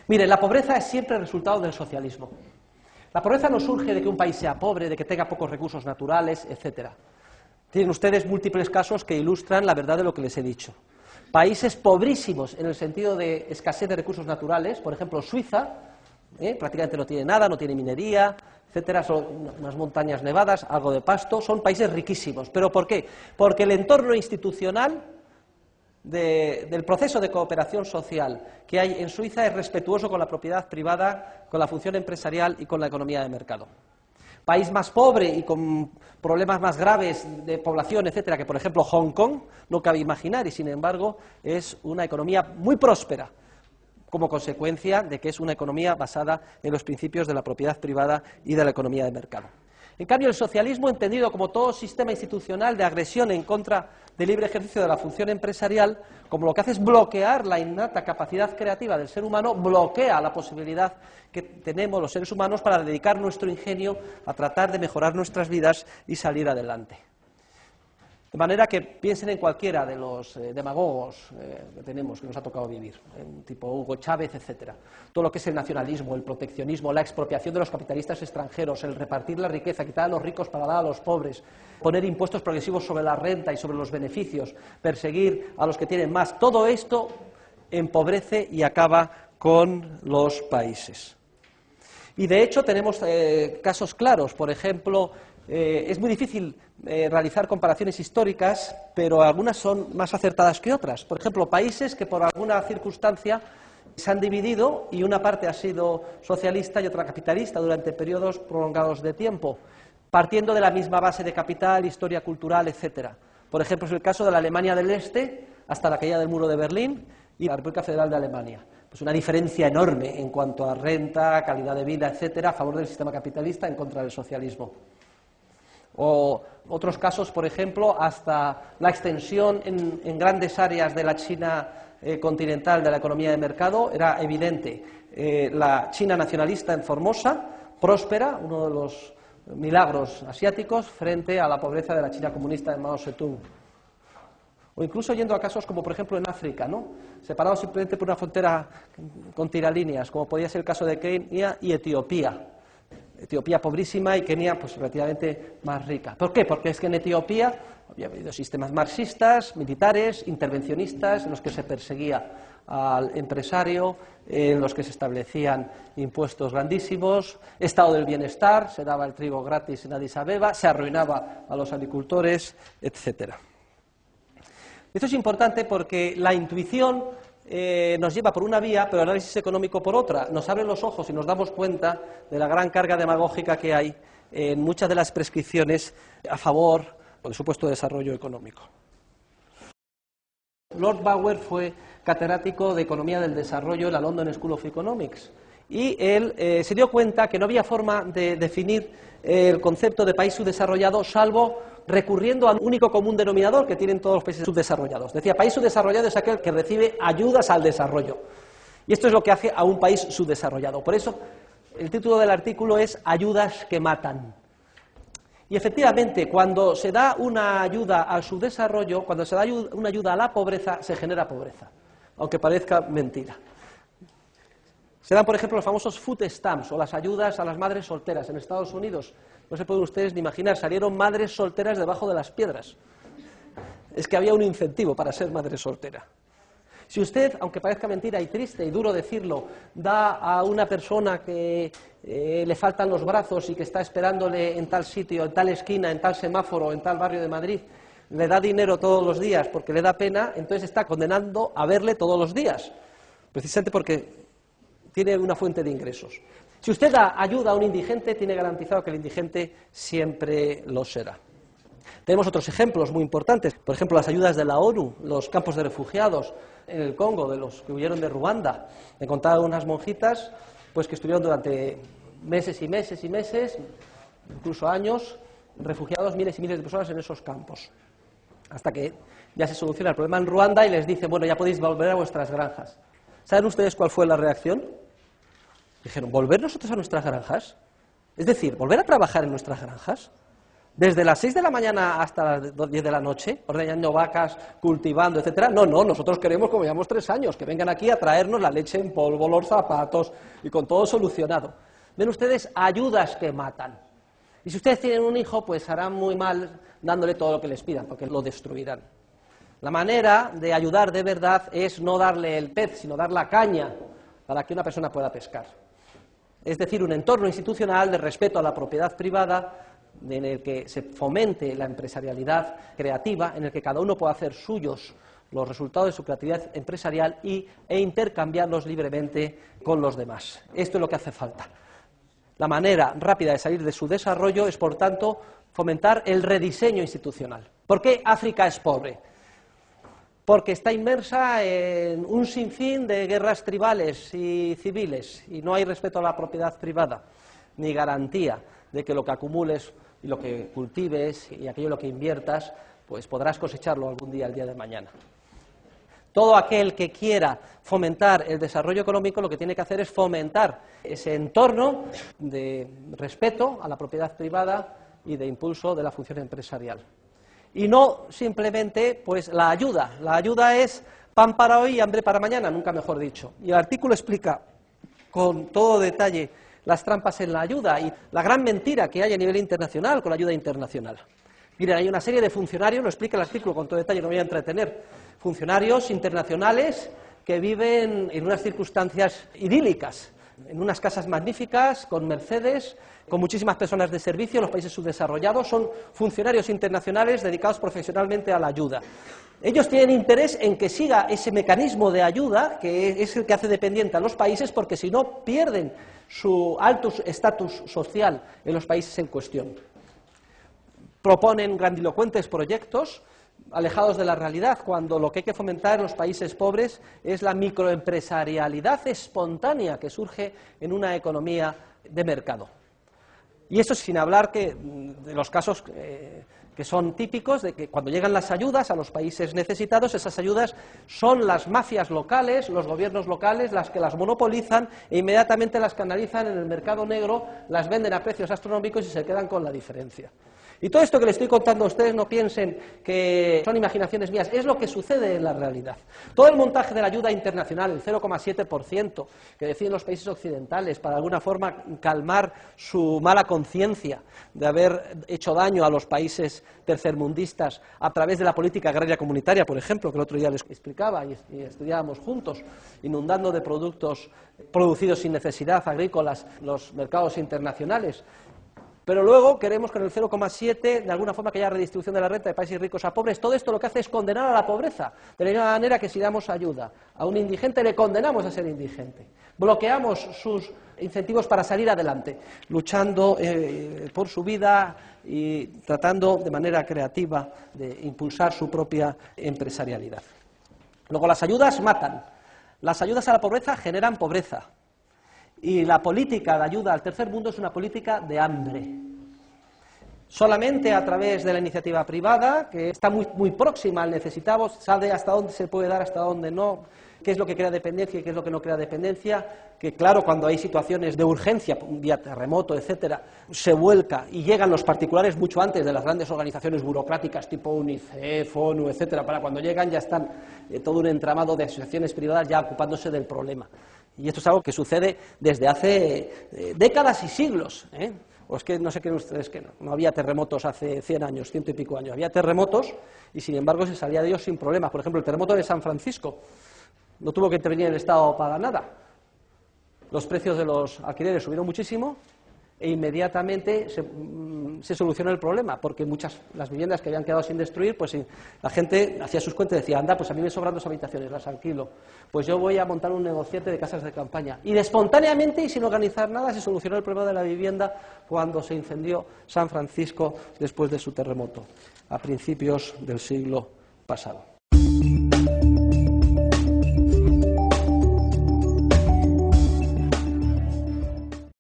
Mire, la pobreza es siempre el resultado del socialismo. La pobreza no surge de que un país sea pobre, de que tenga pocos recursos naturales, etc. Tienen ustedes múltiples casos que ilustran la verdad de lo que les he dicho. Países pobrísimos en el sentido de escasez de recursos naturales, por ejemplo Suiza, prácticamente no tiene nada, no tiene minería, etcétera, son unas montañas nevadas, algo de pasto, son países riquísimos. ¿Pero por qué? Porque el entorno institucional del proceso de cooperación social que hay en Suiza es respetuoso con la propiedad privada, con la función empresarial y con la economía de mercado. País más pobre y con problemas más graves de población, etcétera, que por ejemplo Hong Kong, no cabe imaginar, y sin embargo es una economía muy próspera, como consecuencia de que es una economía basada en los principios de la propiedad privada y de la economía de mercado. En cambio, el socialismo, entendido como todo sistema institucional de agresión en contra del libre ejercicio de la función empresarial, como lo que hace es bloquear la innata capacidad creativa del ser humano, bloquea la posibilidad que tenemos los seres humanos para dedicar nuestro ingenio a tratar de mejorar nuestras vidas y salir adelante. De manera que piensen en cualquiera de los demagogos que tenemos, que nos ha tocado vivir, tipo Hugo Chávez, etcétera. Todo lo que es el nacionalismo, el proteccionismo, la expropiación de los capitalistas extranjeros, el repartir la riqueza, quitar a los ricos para dar a los pobres, poner impuestos progresivos sobre la renta y sobre los beneficios, perseguir a los que tienen más. Todo esto empobrece y acaba con los países. Y de hecho tenemos casos claros, por ejemplo, es muy difícil realizar comparaciones históricas, pero algunas son más acertadas que otras. Por ejemplo, países que por alguna circunstancia se han dividido y una parte ha sido socialista y otra capitalista durante periodos prolongados de tiempo, partiendo de la misma base de capital, historia cultural, etcétera. Por ejemplo, es el caso de la Alemania del Este hasta la caída del muro de Berlín y la República Federal de Alemania. Pues una diferencia enorme en cuanto a renta, calidad de vida, etcétera, a favor del sistema capitalista en contra del socialismo. O otros casos, por ejemplo, hasta la extensión en grandes áreas de la China continental de la economía de mercado, era evidente. La China nacionalista en Formosa, próspera, uno de los milagros asiáticos, frente a la pobreza de la China comunista de Mao Zedong. O incluso yendo a casos como, por ejemplo, en África, ¿no? Separados simplemente por una frontera con tiralíneas, como podía ser el caso de Kenia y Etiopía. Etiopía pobrísima y Kenia pues relativamente más rica. ¿Por qué? Porque es que en Etiopía había habido sistemas marxistas, militares, intervencionistas, en los que se perseguía al empresario, en los que se establecían impuestos grandísimos, estado del bienestar, se daba el trigo gratis en Addis Abeba, se arruinaba a los agricultores, etcétera. Esto es importante porque la intuición nos lleva por una vía, pero el análisis económico por otra. Nos abre los ojos y nos damos cuenta de la gran carga demagógica que hay en muchas de las prescripciones a favor del supuesto desarrollo económico. Lord Bauer fue catedrático de Economía del Desarrollo en la London School of Economics y él se dio cuenta que no había forma de definir el concepto de país subdesarrollado salvo recurriendo al único común denominador que tienen todos los países subdesarrollados. Decía, país subdesarrollado es aquel que recibe ayudas al desarrollo. Y esto es lo que hace a un país subdesarrollado. Por eso, el título del artículo es Ayudas que matan. Y efectivamente, cuando se da una ayuda al subdesarrollo, cuando se da una ayuda a la pobreza, se genera pobreza, aunque parezca mentira. Se dan, por ejemplo, los famosos food stamps o las ayudas a las madres solteras. En Estados Unidos, no se pueden ustedes ni imaginar, salieron madres solteras debajo de las piedras. Es que había un incentivo para ser madre soltera. Si usted, aunque parezca mentira y triste y duro decirlo, da a una persona que le faltan los brazos y que está esperándole en tal sitio, en tal esquina, en tal semáforo, en tal barrio de Madrid, le da dinero todos los días porque le da pena, entonces está condenando a verle todos los días, precisamente porque tiene una fuente de ingresos. Si usted da ayuda a un indigente, tiene garantizado que el indigente siempre lo será. Tenemos otros ejemplos muy importantes, por ejemplo, las ayudas de la ONU, los campos de refugiados en el Congo, de los que huyeron de Ruanda. Me contaban unas monjitas pues, que estuvieron durante meses y meses y meses, incluso años, refugiados, miles y miles de personas en esos campos, hasta que ya se soluciona el problema en Ruanda y les dicen, bueno, ya podéis volver a vuestras granjas. ¿Saben ustedes cuál fue la reacción? Dijeron, ¿volver nosotros a nuestras granjas? Es decir, ¿volver a trabajar en nuestras granjas? Desde las 6 de la mañana hasta las 10 de la noche, ordeñando vacas, cultivando, etcétera. No, nosotros queremos, como llevamos 3 años, que vengan aquí a traernos la leche en polvo, los zapatos, y con todo solucionado. Ven ustedes, ayudas que matan. Y si ustedes tienen un hijo, pues harán muy mal dándole todo lo que les pidan, porque lo destruirán. La manera de ayudar de verdad es no darle el pez, sino dar la caña para que una persona pueda pescar. Es decir, un entorno institucional de respeto a la propiedad privada, en el que se fomente la empresarialidad creativa, en el que cada uno pueda hacer suyos los resultados de su creatividad empresarial e intercambiarlos libremente con los demás. Esto es lo que hace falta. La manera rápida de salir de su desarrollo es, por tanto, fomentar el rediseño institucional. ¿Por qué África es pobre? Porque está inmersa en un sinfín de guerras tribales y civiles, y no hay respeto a la propiedad privada, ni garantía de que lo que acumules y lo que cultives y aquello en lo que inviertas, pues podrás cosecharlo algún día, el día de mañana. Todo aquel que quiera fomentar el desarrollo económico lo que tiene que hacer es fomentar ese entorno de respeto a la propiedad privada y de impulso de la función empresarial. Y no simplemente pues la ayuda. La ayuda es pan para hoy y hambre para mañana, nunca mejor dicho. Y el artículo explica con todo detalle las trampas en la ayuda y la gran mentira que hay a nivel internacional con la ayuda internacional. Miren, hay una serie de funcionarios, lo explica el artículo con todo detalle, no me voy a entretener, funcionarios internacionales que viven en unas circunstancias idílicas, en unas casas magníficas, con Mercedes, con muchísimas personas de servicio en los países subdesarrollados, son funcionarios internacionales dedicados profesionalmente a la ayuda. Ellos tienen interés en que siga ese mecanismo de ayuda, que es el que hace dependiente a los países, porque si no pierden su alto estatus social en los países en cuestión. Proponen grandilocuentes proyectos alejados de la realidad, cuando lo que hay que fomentar en los países pobres es la microempresarialidad espontánea que surge en una economía de mercado. Y eso sin hablar de los casos que son típicos de que cuando llegan las ayudas a los países necesitados, esas ayudas son las mafias locales, los gobiernos locales, las que las monopolizan e inmediatamente las canalizan en el mercado negro, las venden a precios astronómicos y se quedan con la diferencia. Y todo esto que les estoy contando a ustedes no piensen que son imaginaciones mías, es lo que sucede en la realidad. Todo el montaje de la ayuda internacional, el 0,7% que deciden los países occidentales para de alguna forma calmar su mala conciencia de haber hecho daño a los países tercermundistas a través de la política agraria comunitaria, por ejemplo, que el otro día les explicaba y estudiábamos juntos, inundando de productos producidos sin necesidad agrícolas los mercados internacionales. Pero luego queremos con el 0,7, de alguna forma, que haya redistribución de la renta de países ricos a pobres. Todo esto lo que hace es condenar a la pobreza. De la misma manera que si damos ayuda a un indigente, le condenamos a ser indigente. Bloqueamos sus incentivos para salir adelante, luchando por su vida y tratando de manera creativa de impulsar su propia empresarialidad. Luego, las ayudas matan. Las ayudas a la pobreza generan pobreza. Y la política de ayuda al tercer mundo es una política de hambre. Solamente a través de la iniciativa privada, que está muy próxima al necesitado, sabe hasta dónde se puede dar, hasta dónde no, qué es lo que crea dependencia y qué es lo que no crea dependencia, que claro, cuando hay situaciones de urgencia, vía terremoto, etcétera, se vuelca y llegan los particulares mucho antes de las grandes organizaciones burocráticas tipo UNICEF, ONU, etcétera, para cuando llegan ya están todo un entramado de asociaciones privadas ya ocupándose del problema. Y esto es algo que sucede desde hace décadas y siglos, O es que no se creen ustedes que no había terremotos hace 100 años, 100 y pico años. Había terremotos y sin embargo se salía de ellos sin problemas. Por ejemplo, el terremoto de San Francisco no tuvo que intervenir el Estado para nada. Los precios de los alquileres subieron muchísimo e inmediatamente se solucionó el problema, porque las viviendas que habían quedado sin destruir, pues la gente hacía sus cuentas y decía, anda, pues a mí me sobran 2 habitaciones, las alquilo, pues yo voy a montar un negociete de casas de campaña. Y espontáneamente y sin organizar nada se solucionó el problema de la vivienda cuando se incendió San Francisco después de su terremoto, a principios del siglo pasado.